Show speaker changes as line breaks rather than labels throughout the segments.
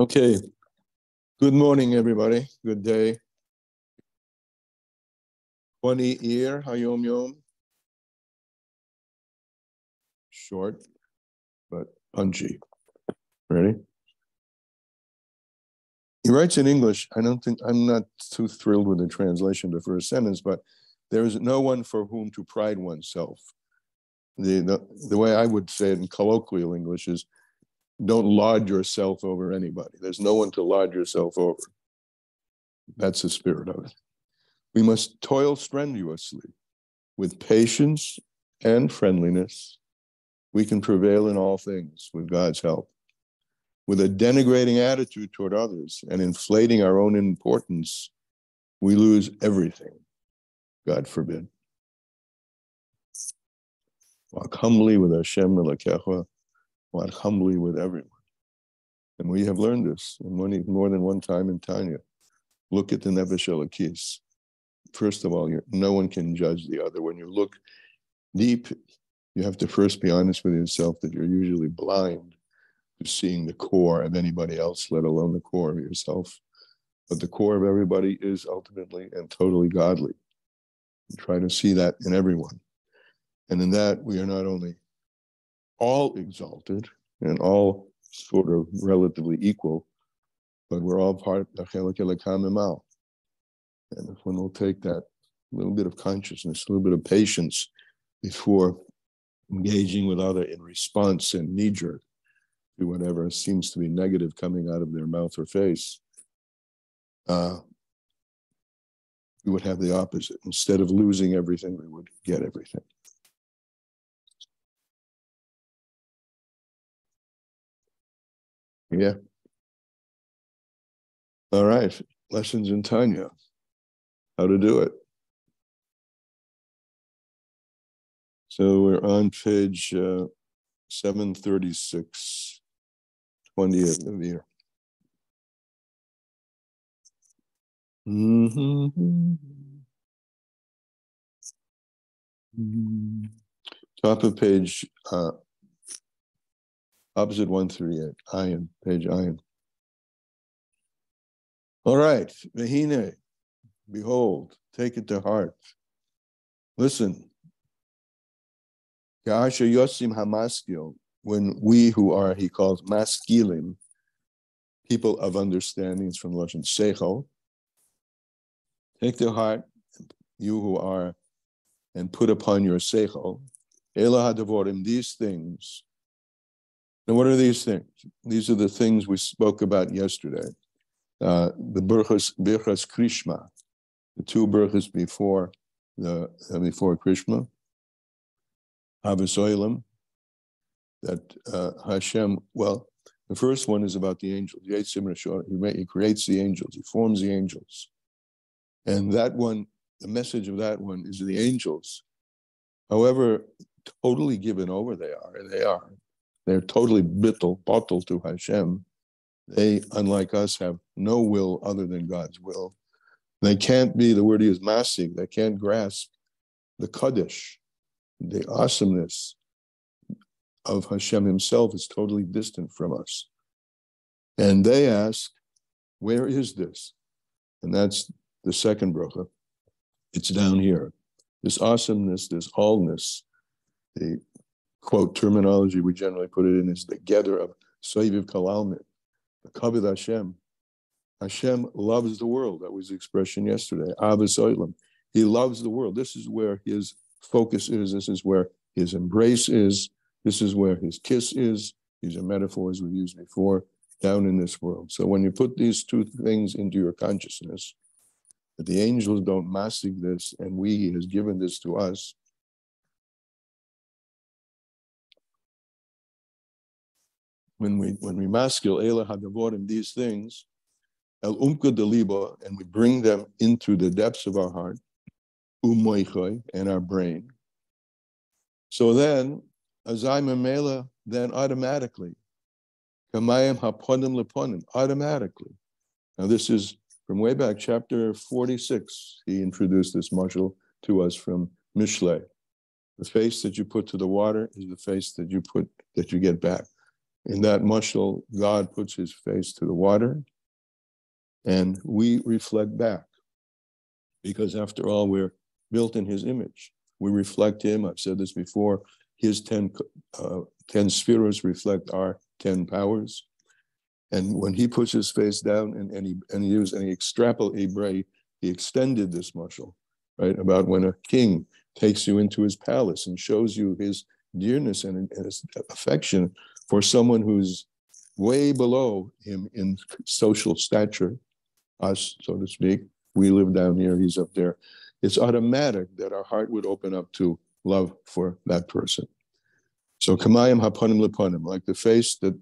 Okay. Good morning, everybody. Good day. 20 Iyar, Hayom Yom. Short, but punchy. Ready? He writes in English. I'm not too thrilled with the translation of the first sentence, but there is no one for whom to pride oneself. The way I would say it in colloquial English is, don't laud yourself over anybody. There's no one to laud yourself over. That's the spirit of it. We must toil strenuously with patience and friendliness. We can prevail in all things with God's help. With a denigrating attitude toward others and inflating our own importance, we lose everything. God forbid. Walk humbly with Hashem Melakecha. Walk humbly with everyone. And we have learned this more than one time in Tanya. Look at the Nefesh Elokis. First of all, no one can judge the other. When you look deep, you have to first be honest with yourself that you're usually blind to seeing the core of anybody else, let alone the core of yourself. But the core of everybody is ultimately and totally godly. You try to see that in everyone. And in that, we are not only all exalted and all sort of relatively equal, but we're all part of Chelek Elokam Emal. And if one will take that little bit of consciousness, a little bit of patience before engaging with other in response and knee-jerk to whatever seems to be negative coming out of their mouth or face, we would have the opposite. Instead of losing everything, we would get everything. Yeah. All right. Lessons in Tanya. How to do it. So we're on page 736, 20th of the year. Top of page, opposite 138, Ayin, page Ayin. All right, Vehine, behold, take it to heart. Listen. Ya'asha Yosim Hamaskil, when we who are, he calls maskilim, people of understandings from Lashon Seichel, take to heart, you who are, and put upon your Seichel, Ela Hadavorim, these things. Now, what are these things? These are the things we spoke about yesterday. The Birchas Krishma, the two Birchas before Krishma, Havasoilim, that Hashem, well, the first one is about the angels. He creates the angels, he forms the angels. And that one, the message of that one is the angels. However, totally given over they are. They're totally bottled to Hashem. They, unlike us, have no will other than God's will. They can't be, the word is masig, they can't grasp the Kaddish. The awesomeness of Hashem himself is totally distant from us. And they ask, where is this? And that's the second bracha. It's down here. This awesomeness, this allness, the quote terminology we generally put it in is the gather of Soiviv Kalalmit, the Kavod Hashem. Hashem loves the world. That was the expression yesterday. Avos Olam. He loves the world. This is where his focus is. This is where his embrace is. This is where his kiss is. These are metaphors we've used before, down in this world. So when you put these two things into your consciousness, that the angels don't mastic this, and he has given this to us, when we maskil Ela Hadavorim, these things, El Umka Deliba, and we bring them into the depths of our heart, and our brain. So then, Azai Mamela, then automatically, Kamayim Haponim Leponim, automatically. Now this is from way back, chapter 46. He introduced this mashal to us from Mishlei. The face that you put to the water is the face that you get back. in that mashal, God puts his face to the water, and we reflect back. Because after all, we're built in his image. We reflect him. I've said this before. His 10 spheres reflect our 10 powers. And when he puts his face down he extended this mashal, right? About when a king takes you into his palace and shows you his dearness and his affection for someone who's way below him in social stature, us, so to speak. We live down here, he's up there. It's automatic that our heart would open up to love for that person. So kamayim hapanim lepanim, like the face that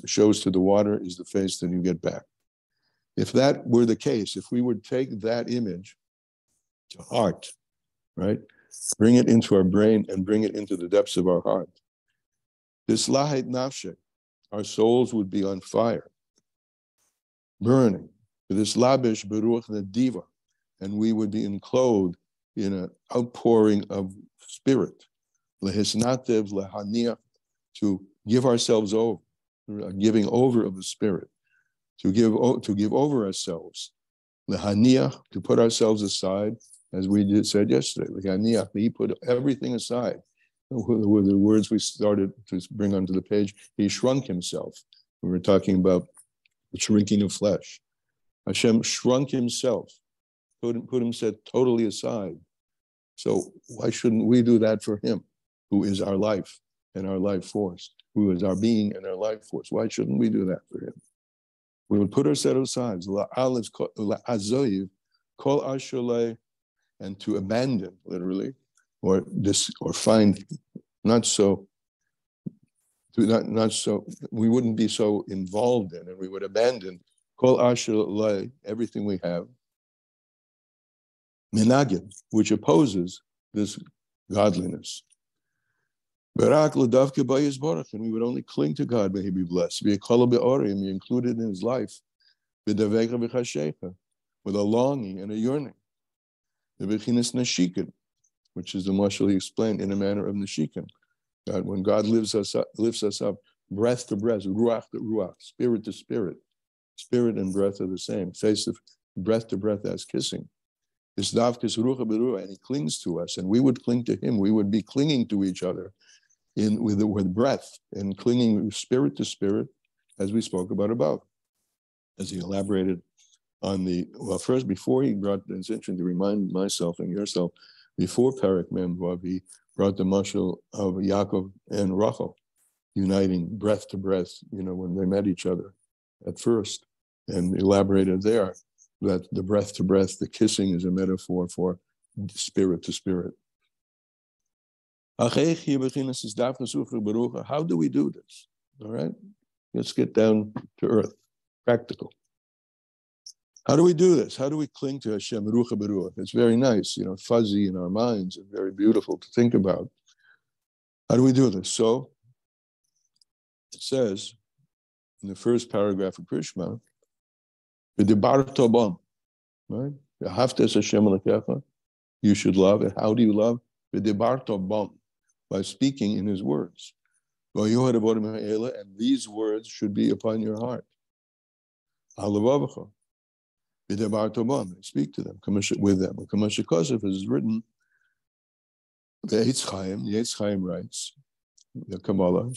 shows to the water is the face that you get back. If that were the case, if we would take that image to heart, right, bring it into our brain and bring it into the depths of our heart, this lahit nafshe, our souls would be on fire, burning. This labish beruach nadiva, and we would be enclosed in an outpouring of spirit, lehisnatev lehaniach, to give ourselves over, giving over of the spirit, to give over ourselves, lehaniach, to put ourselves aside, as we said yesterday, lehaniach, he put everything aside. Were the words we started to bring onto the page. He shrunk himself. We were talking about the shrinking of flesh. Hashem shrunk himself, put himself totally aside. So why shouldn't we do that for him, who is our life and our life force, who is our being and our life force? Why shouldn't we do that for him? We would put ourselves aside, and to abandon, literally, or find not so, we wouldn't be so involved in, and we would abandon everything we have, menagid, which opposes this godliness. And we would only cling to God, may he be blessed. Be included in his life, with a longing and a yearning. Which is the mashal he explained in a manner of neshikin. God, when God lifts us up, breath to breath, ruach to ruach, spirit to spirit. Spirit and breath are the same. Face of breath to breath as kissing. And he clings to us, and we would cling to him. We would be clinging to each other with breath and clinging spirit to spirit, as we spoke about above. As he elaborated on first, before he brought the intention to remind myself and yourself, before Perek Mem Vav, he brought the mashal of Yaakov and Rachel, uniting breath to breath, when they met each other at first, and elaborated there that the breath to breath, the kissing, is a metaphor for spirit to spirit. How do we do this? All right, let's get down to earth, practical. How do we do this? How do we cling to Hashem? It's very nice, fuzzy in our minds and very beautiful to think about. How do we do this? So it says in the first paragraph of Krishma, right? You should love. And how do you love? By speaking in his words. And these words should be upon your heart. Speak to them, with them. It is written, the Eitz Chaim writes, the Kabbalah,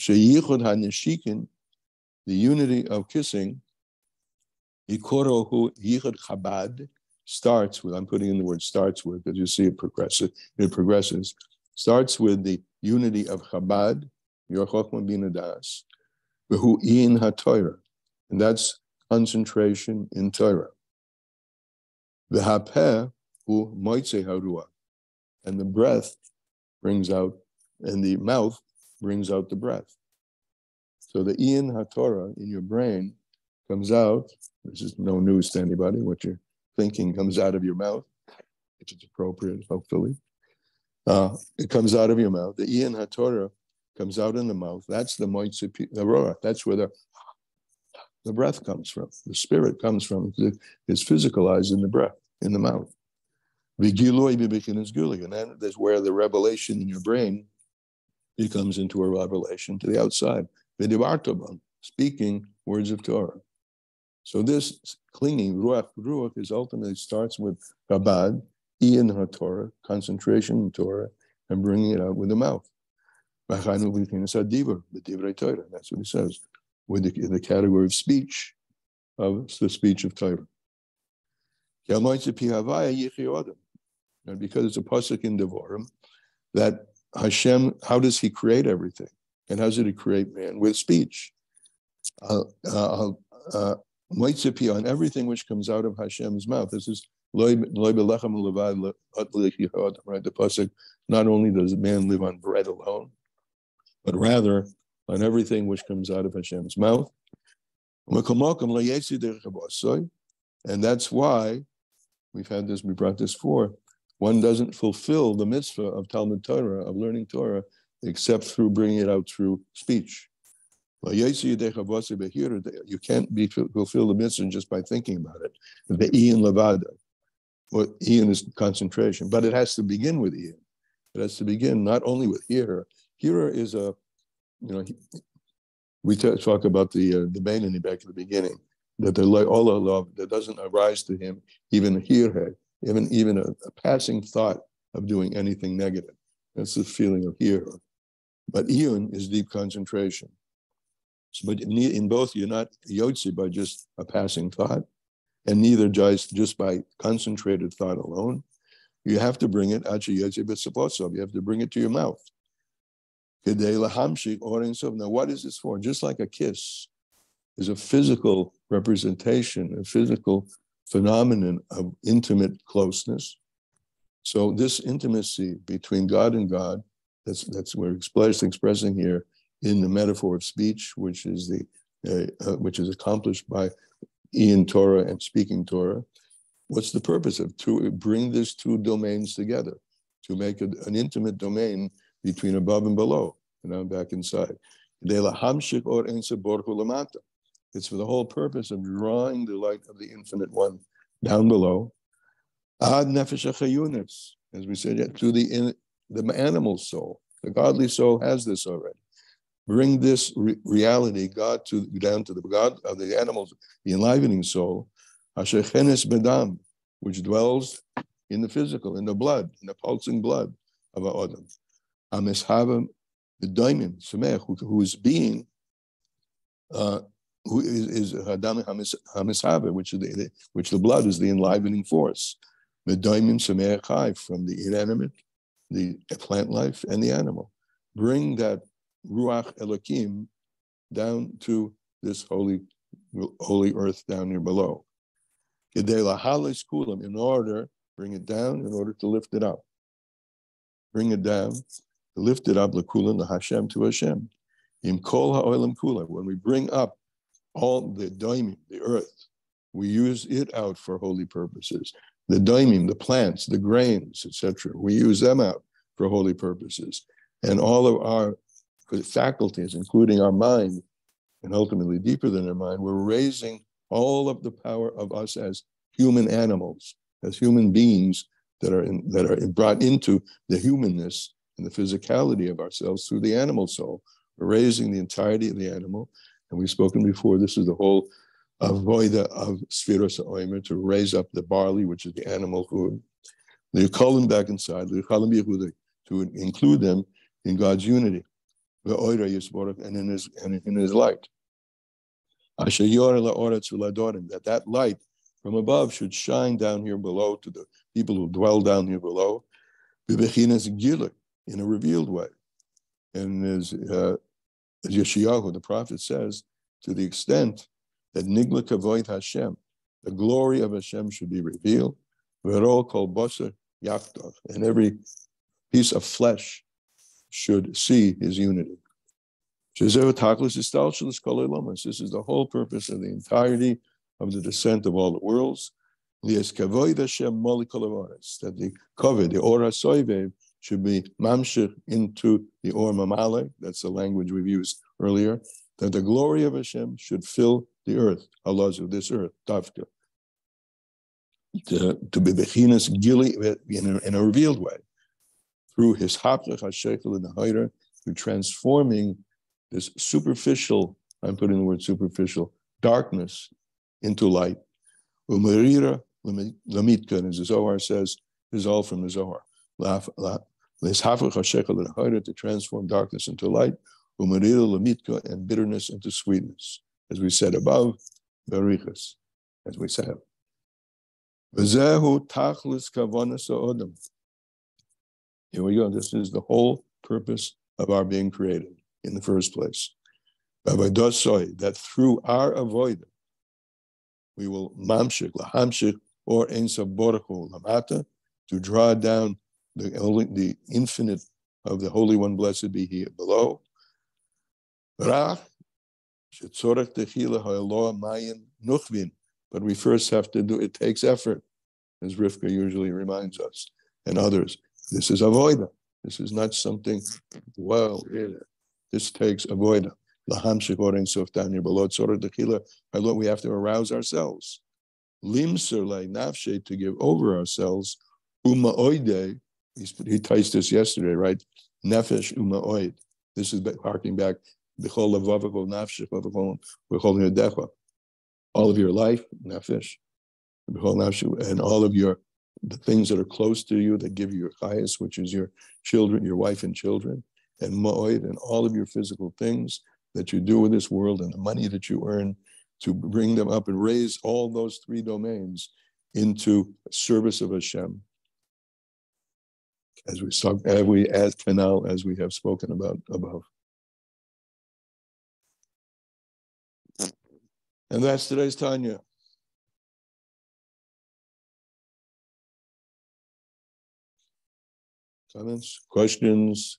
the unity of kissing, starts with, I'm putting in the word starts with, because you see it progresses, starts with the unity of Chabad, Yor Chochmah Bina Das, V'hu in HaTorah, and that's concentration in Torah. V'hapeh hu moitzei haruah, and the breath brings out, and the mouth brings out the breath. So the Ian HaTorah in your brain comes out. This is no news to anybody. What you're thinking comes out of your mouth, if it's appropriate, hopefully. It comes out of your mouth. The Ian HaTorah comes out in the mouth. That's the moitzei, the roah. That's where the breath comes from. The spirit comes from. It's physicalized in the breath, in the mouth. And then that's where the revelation in your brain becomes into a revelation to the outside. speaking words of Torah. So this clinging, ruach is ultimately starts with Chabad, in HaTorah, concentration in Torah, and bringing it out with the mouth. That's what he says, with the category of speech, of the speech of Torah. And because it's a pasuk in Devarim, that Hashem, how does he create everything? And how does he create man? With speech. On everything which comes out of Hashem's mouth. This is right, the pasuk. Not only does man live on bread alone, but rather on everything which comes out of Hashem's mouth. And that's why we brought this forth. One doesn't fulfill the mitzvah of Talmud Torah, of learning Torah, except through bringing it out through speech. You can't fulfill the mitzvah just by thinking about it. The Iyar levada. Well, Iyar is concentration, but it has to begin with Iyar. It has to begin not only with Iyar. Iyar is we talk about the Beinoni back at the beginning, that the all love that doesn't arise to him, even even a passing thought of doing anything negative. That's the feeling of Iyar. But Iyun is deep concentration. So, but in both, you're not yotzi by just a passing thought, and neither just by concentrated thought alone. You have to bring it, you have to bring it to your mouth. Now, what is this for? Just like a kiss is a physical representation, a physical phenomenon of intimate closeness. So this intimacy between God and God, that's what we're expressing here in the metaphor of speech, which is accomplished by Iyar Torah and speaking Torah. What's the purpose of to bring these two domains together, to make an intimate domain between above and below, and now back inside. It's for the whole purpose of drawing the light of the infinite one down below, ad nefesh hachayunis, as we said, to the animal soul. The godly soul has this already. Bring this reality, God, down to the God of the animals, the enlivening soul, asher chenes bedam, which dwells in the physical, in the blood, in the pulsing blood of Adam. Ameshava, the daimon, Samech, who is being, who is Hadam Hameshava, which the blood is the enlivening force. The daimon Samech Chai, from the inanimate, the plant life, and the animal. Bring that Ruach Elokim down to this holy earth down here below. In order, bring it down in order to lift it up. Bring it down, to lift it up, l'kulan, the Hashem, to Hashem. Im kol ha'olam kula, when we bring up all the daimim, the earth, we use it out for holy purposes. The daimim, the plants, the grains, etc., we use them out for holy purposes. And all of our faculties, including our mind, and ultimately deeper than our mind, we're raising all of the power of us as human animals, as human beings that are brought into the humanness and the physicality of ourselves through the animal soul. We're raising the entirety of the animal, and we've spoken before, this is the whole avoida of Sfiros HaOmer, to raise up the barley, which is the animal food. You call them back inside, to include them in God's unity, and in His light. That light from above should shine down here below to the people who dwell down here below, in a revealed way. And as Yeshayahu, the prophet, says, to the extent that Nigla Kavoid Hashem, the glory of Hashem, should be revealed, and every piece of flesh should see His unity. This is the whole purpose of the entirety of the descent of all the worlds. That the kavod, the Or HaSoivev, should be mamshich into the Or Mamale. That's the language we've used earlier. That the glory of Hashem should fill the earth, Halazu, this earth, Tafka, to be bechinas gili in a revealed way, through His hapchach hashekel in the hayra, through transforming this superficial I'm putting the word superficial, darkness into light. Umerira lamitka, and as the Zohar says, is all from the Zohar. To transform darkness into light, umerira lamitka, and bitterness into sweetness. As we said above, berichas, as we said. V'zehu tachlis kavanas ha'odam. Here we go. This is the whole purpose of our being created in the first place. That through our avodah, we will mamshik, lahamshik, or ein saborchu lamata, to draw down the infinite of the Holy One, blessed be He, below. But we first have to do, it takes effort, as Rivka usually reminds us, and others. This is avodah. This is not something, well, this takes avodah. Lahamshik or ein sof Tanya below tzorah techila. We have to arouse ourselves. Limser like nafshe, to give over ourselves. Umaoide, he touched this yesterday, right? Nefesh umaoid. This is harking back. B'chol levavach nafshech b'chol yadecha. All of your life, nefesh, b'chol nafshech, and all of the things that are close to you that give you your chayas, which is your children, your wife and children, and ma'oid, and all of your physical things that you do in this world, and the money that you earn, to bring them up and raise all those three domains into service of Hashem. As we have spoken about above. And that's today's Tanya. Comments, questions?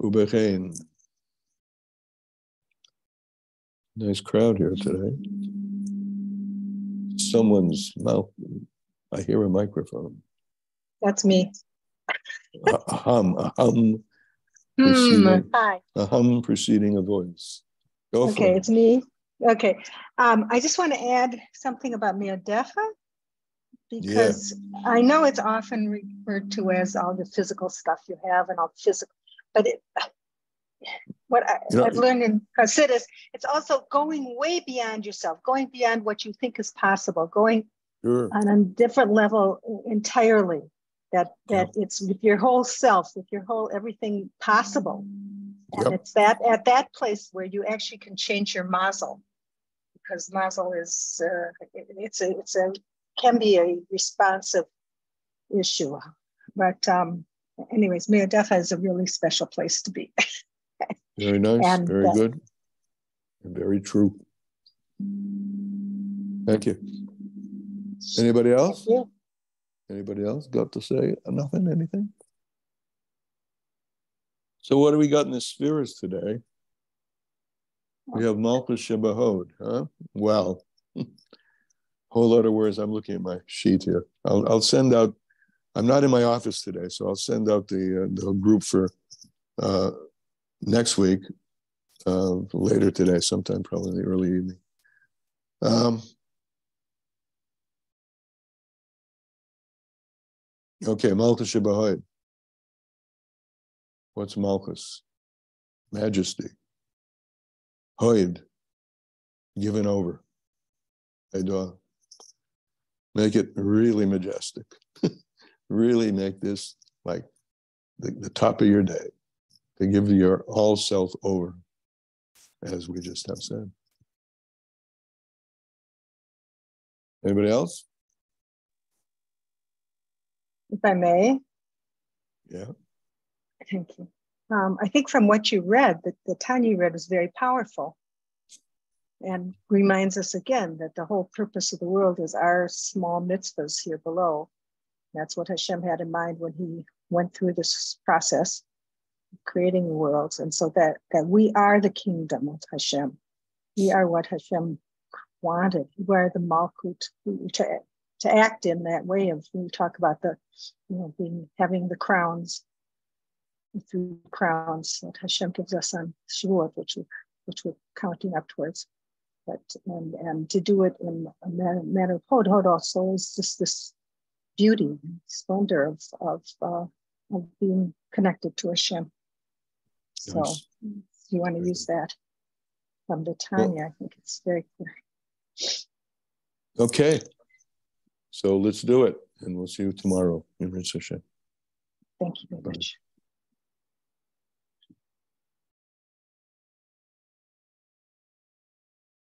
Ubechein. Nice crowd here today. Someone's mouth. I hear a microphone.
That's me.
A hum preceding a voice. Go for it.
Okay, it's me. Okay. I just want to add something about Me'odecha, because I know it's often referred to as all the physical stuff you have and all the physical, but I've learned in Hasidus, it's also going way beyond yourself, going beyond what you think is possible, going on a different level entirely. That it's with your whole self, with your whole everything possible, and it's that at that place where you actually can change your mazel, because mazel is can be a responsive issue, but anyways, Me'odecha is a really special place to be.
Very nice, and, very good, and very true. Thank you. Anybody else?
Thank you.
Anybody else got to say nothing? Anything? So what do we got in the spheres today? We have Malchus Shebahod, huh? Wow. Whole lot of words. I'm looking at my sheet here. I'll send out, I'm not in my office today, so I'll send out the group for next week, later today, sometime probably in the early evening. Okay, Malchus Shebahod. What's Malchus? Majesty. Hoid, given over. Edah. Make it really majestic. Really make this like the top of your day, to give your all self over, as we just have said. Anybody else?
If I may.
Yeah.
Thank you. I think from what you read, the Tanya you read is very powerful, and reminds us again that the whole purpose of the world is our small mitzvahs here below. That's what Hashem had in mind when He went through this process of creating the worlds, and so that we are the kingdom of Hashem. We are what Hashem wanted. We are the Malkut, to act in that way of, when we talk about having the crowns, the 3 crowns that Hashem gives us on Shavuot, which we're counting up towards. But and to do it in a manner of Hod also is just this beauty, splendor of being connected to Hashem. So
nice.
you want to use that. from the Tanya. I think it's very clear.
Okay. So let's do it. And we'll see you tomorrow.
Thank you very much.